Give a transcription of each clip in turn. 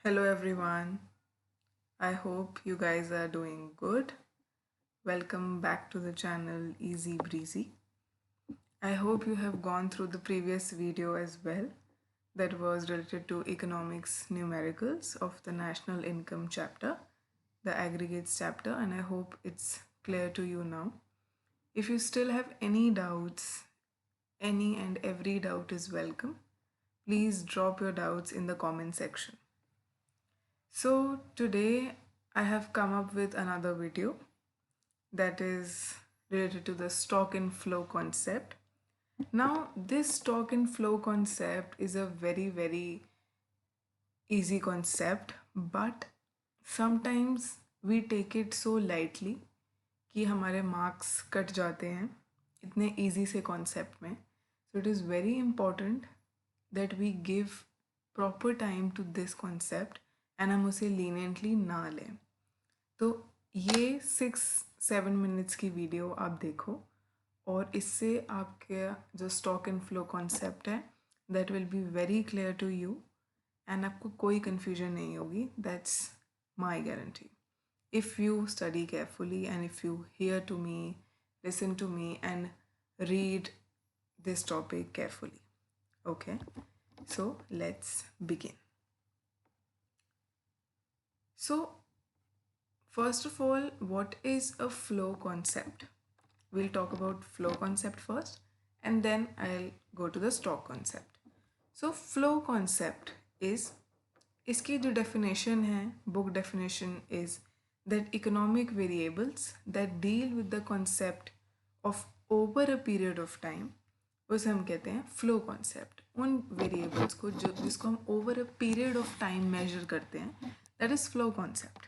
Hello everyone. I hope you guys are doing good. Welcome back to the channel Easy Breezy. I hope you have gone through the previous video as well that was related to economics numericals of the national income chapter, the aggregates chapter, and I hope it's clear to you now. If you still have any doubts, any and every doubt is welcome. Please drop your doubts in the comment section. So today I have come up with another video that is related to the stock and flow concept. Now this stock and flow concept is a very easy concept, but sometimes we take it so lightly कि हमारे marks cut जाते हैं इतने easy से concept में. So it is very important that we give proper time to this concept and हम उसे leniently ना लें. तो ये 6-7 मिनट्स की वीडियो आप देखो और इससे आपके जो स्टॉक एंड फ्लो कॉन्सेप्ट है that will be very clear to you and आपको कोई कन्फ्यूजन नहीं होगी. That's my guarantee. If you study carefully and if you hear to me, listen to me and read this topic carefully. Okay, so let's begin. So first of all, what is a flow concept? We'll talk about flow concept first and then I'll go to the stock concept. So flow concept is, इसकी जो definition है, book definition is that economic variables that deal with the concept of over a period of time, उसे हम कहते हैं flow concept. उन variables को जो जिसको हम over a period of time measure करते हैं, that is flow concept.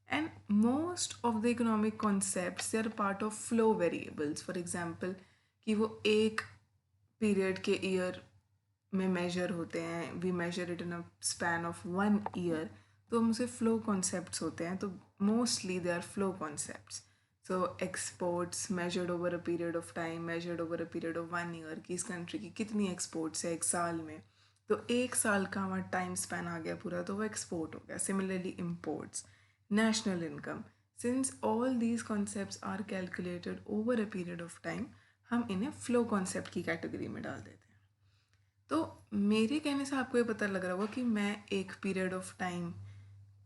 And most of the economic concepts they are part of flow variables. For example, कि वो एक period के year में measure होते हैं, we measure it in a span of 1 year, तो हम उसे flow concepts होते हैं. तो mostly they are flow concepts. So exports measured over a period of time, measured over a period of 1 year, कि इस country की कितनी exports है एक साल में, तो एक साल का हमारा time span आ गया पूरा, तो वो export हो गया. Similarly imports, national income, since all these concepts are calculated over a period of time, हम इन्हें flow concept की category में डाल देते हैं. तो मेरे कहने से आपको ये पता लग रहा होगा कि मैं एक पीरियड ऑफ टाइम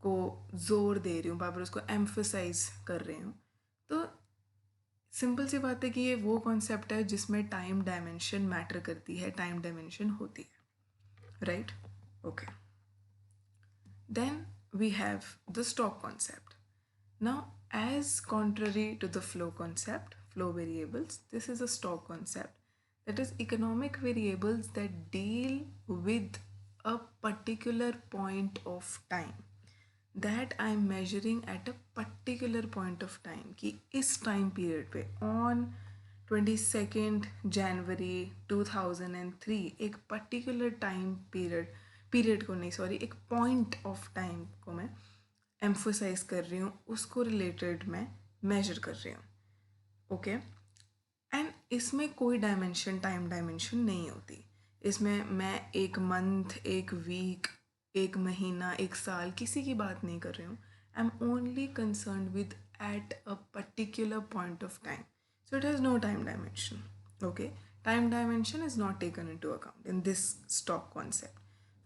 को जोर दे रही हूँ, बार बार उसको एम्फोसाइज कर रही हूँ. तो सिंपल सी बात है कि ये वो कॉन्सेप्ट है जिसमें टाइम डायमेंशन मैटर करती है, टाइम डायमेंशन होती है, right? Okay, then we have the stock concept. Now, as contrary to the flow concept, flow variables, this is a stock concept. That is economic variables that deal with a particular point of time that I am measuring at a particular point of time कि इस time period पे on 22nd January 2003 एक particular time period को नहीं sorry एक point of time को मैं emphasize कर रही हूँ, उसको related मैं measure कर रही हूँ. ओके, एंड इसमें कोई डायमेंशन टाइम डायमेंशन नहीं होती. इसमें मैं एक मंथ, एक वीक, एक महीना, एक साल किसी की बात नहीं कर रही हूँ. I am only concern with at a particular point of time. So it has no time dimension. Okay, time dimension is not taken in to account in this stock concept.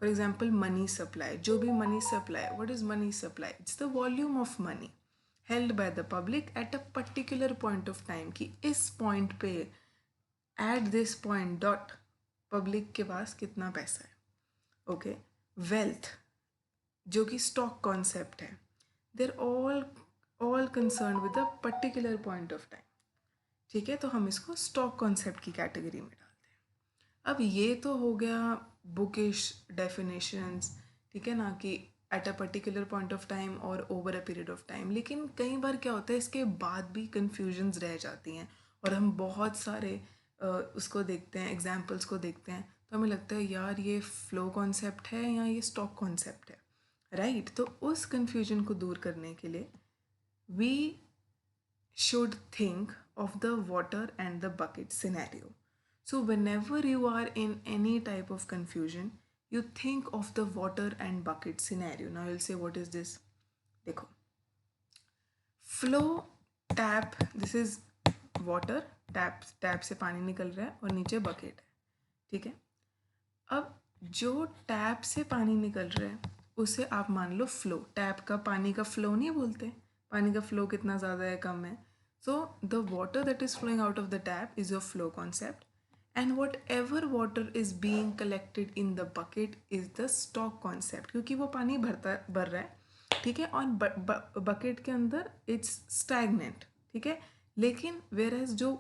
For example money supply, जो भी money supply, what is money supply? It's the volume of money held by the public at a particular point of time कि इस point पे at this point dot public के पास कितना पैसा है. Okay, wealth जो कि stock concept है, they're all concerned with a particular point of time. ठीक है, तो हम इसको stock concept की category में डालते हैं. अब ये तो हो गया बुकिश डेफिनेशंस, ठीक है ना, कि at a particular point of time और over a period of time. लेकिन कई बार क्या होता है इसके बाद भी कन्फ्यूजन्स रह जाती हैं और हम बहुत सारे उसको देखते हैं, एग्जाम्पल्स को देखते हैं, तो हमें लगता है यार ये फ्लो कॉन्सेप्ट है या ये स्टॉक कॉन्सेप्ट है, राइट? तो उस कन्फ्यूजन को दूर करने के लिए we should think of the water and the bucket scenario. So whenever you are in any type of confusion, you think of the water and bucket scenario. Now you'll say, what is this? देखो, flow tap, this is water, tap से पानी निकल रहा है और नीचे bucket है, ठीक है। अब जो टैप से पानी निकल रहा है उसे आप मान लो फ्लो, टैप का पानी का फ्लो नहीं बोलते, पानी का फ्लो कितना ज़्यादा है कम है, so the water that is flowing out of the tap is your flow concept, and whatever water is being collected in the bucket is the stock concept, क्योंकि वो पानी भर रहा है, ठीक है, और बकेट के अंदर इट्स स्टैगनेंट, ठीक है, लेकिन वेयर एज जो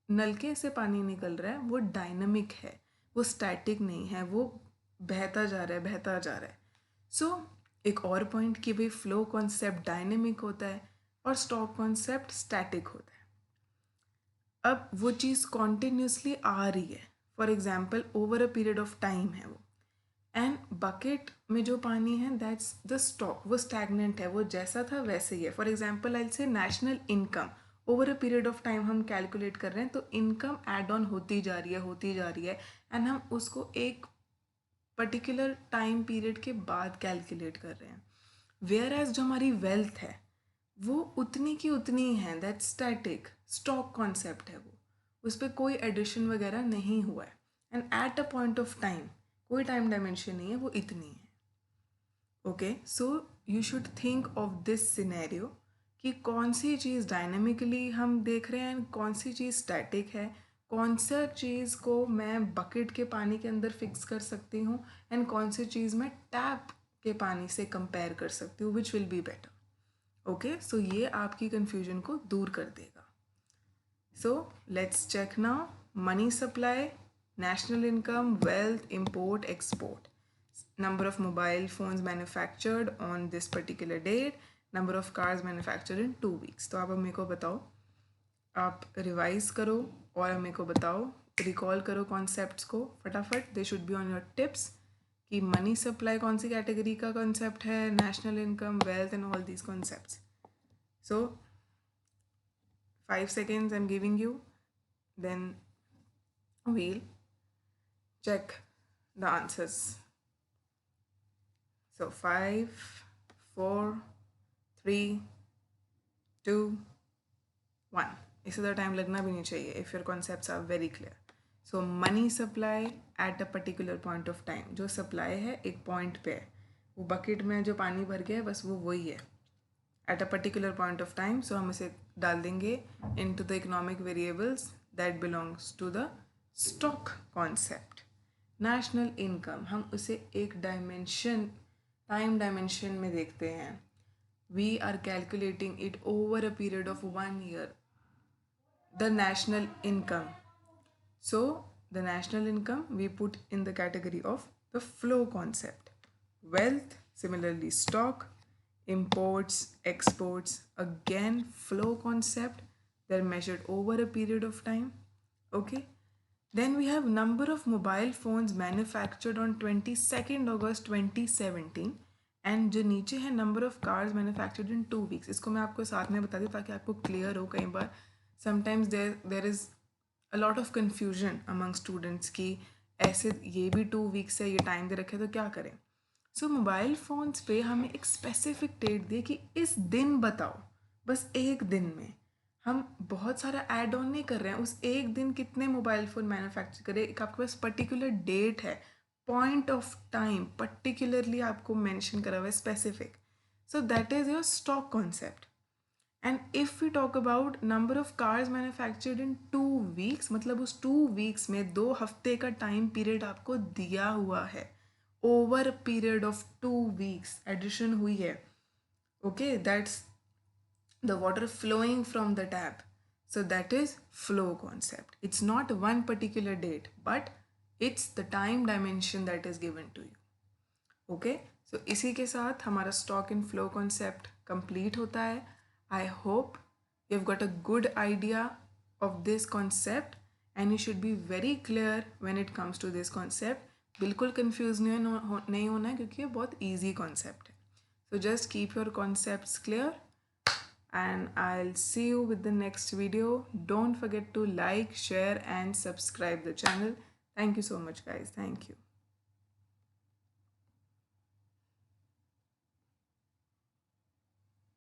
नलके से पानी निकल रहा है वो डायनामिक है, वो स्टैटिक नहीं है, वो बहता जा रहा है, बहता जा रहा है। सो एक और पॉइंट कि भाई फ्लो कॉन्सेप्ट डायनेमिक होता है और स्टॉक कॉन्सेप्ट स्टैटिक होता है। अब वो चीज़ कॉन्टिन्यूसली आ रही है, for example over a period of time है वो, एंड बकेट में जो पानी है दैट्स द स्टॉक, वो स्टैगनेंट है, वो जैसा था वैसे ही है। फॉर एग्जाम्पल आई से national income over a period of time हम कैलकुलेट कर रहे हैं, तो इनकम एड ऑन होती जा रही है, होती जा रही है, एंड हम उसको एक पर्टिकुलर टाइम पीरियड के बाद कैलकुलेट कर रहे हैं। वेयर एज जो हमारी वेल्थ है वो उतनी की उतनी ही है, दैट स्टैटिक स्टॉक कॉन्सेप्ट है, वो उस पर कोई एडिशन वगैरह नहीं हुआ है, and at a point of time कोई टाइम डायमेंशन नहीं है, वो इतनी है। Okay, so you should think of this scenario कि कौन सी चीज़ डायनेमिकली हम देख रहे हैं, कौन सी चीज़ स्टैटिक है, कौन सा चीज़ को मैं बकेट के पानी के अंदर फिक्स कर सकती हूँ, एंड कौन सी चीज़ मैं टैप के पानी से कंपेयर कर सकती हूँ, which will be better. Okay, so ये आपकी कन्फ्यूजन को दूर कर देगा। So let's check now, money supply, national income, wealth, import, export, number of mobile phones manufactured on this particular date, number of cars manufactured in 2 weeks। तो आप अब मेरे को बताओ, आप रिवाइज करो और मेरे को बताओ, रिकॉल करो कॉन्सेप्ट्स को फटाफट, they should be on your tips, कि मनी सप्लाई कौन सी कैटेगरी का कॉन्सेप्ट है, national income, wealth and all these concepts. So 5 seconds I'm giving you, then we'll check the answers. So 5, 4, 3, 2, 1। इससे ज़्यादा टाइम लगना भी नहीं चाहिए if your concepts are very clear. So money supply at a particular point of time, जो supply है एक point पे है, वो बकेट में जो पानी भर गया है बस वो वही है at a particular point of time. So हम इसे डाल देंगे into the economic variables that belongs to the stock concept. National income हम उसे एक डायमेंशन, टाइम डायमेंशन में देखते हैं, we are calculating it over a period of 1 year, the national income. So the national income we put in the category of the flow concept. Wealth, similarly stock, imports, exports, again flow concept, they're measured over a period of time. Okay, then we have number of mobile phones manufactured on 22nd August 2017, and जो नीचे है number of cars manufactured in 2 weeks। इसको मैं आपको साथ में बता दूँ ताकि आपको क्लियर हो। कई बार sometimes there is a lot of confusion among students कि ऐसे ये भी 2 weeks है, ये टाइम दे रखे तो क्या करें। सो मोबाइल फ़ोन्स पे हमें एक स्पेसिफिक डेट दिए कि इस दिन बताओ, बस एक दिन में, हम बहुत सारा ऐड ऑन नहीं कर रहे हैं, उस एक दिन कितने मोबाइल फ़ोन मैन्युफैक्चर करें, एक आपके पास पर्टिकुलर डेट है, पॉइंट ऑफ टाइम पर्टिकुलरली आपको मेंशन करा हुआ है specific. So that is your stock concept. And if we talk about number of cars manufactured in 2 weeks, मतलब उस 2 weeks में 2 हफ्ते का टाइम पीरियड आपको दिया हुआ है, over period of 2 weeks addition हुई है। Okay, that's the water flowing from the tap, so that is flow concept. It's not one particular date, but it's the time dimension that is given to you. Okay, so इसी के साथ हमारा stock and flow concept complete होता है। I hope you've got a good idea of this concept and you should be very clear when it comes to this concept. बिल्कुल confused नहीं होना है क्योंकि ये बहुत easy concept है। So just keep your concepts clear and I'll see you with the next video. Don't forget to like, share and subscribe the channel. Thank you so much guys. Thank you.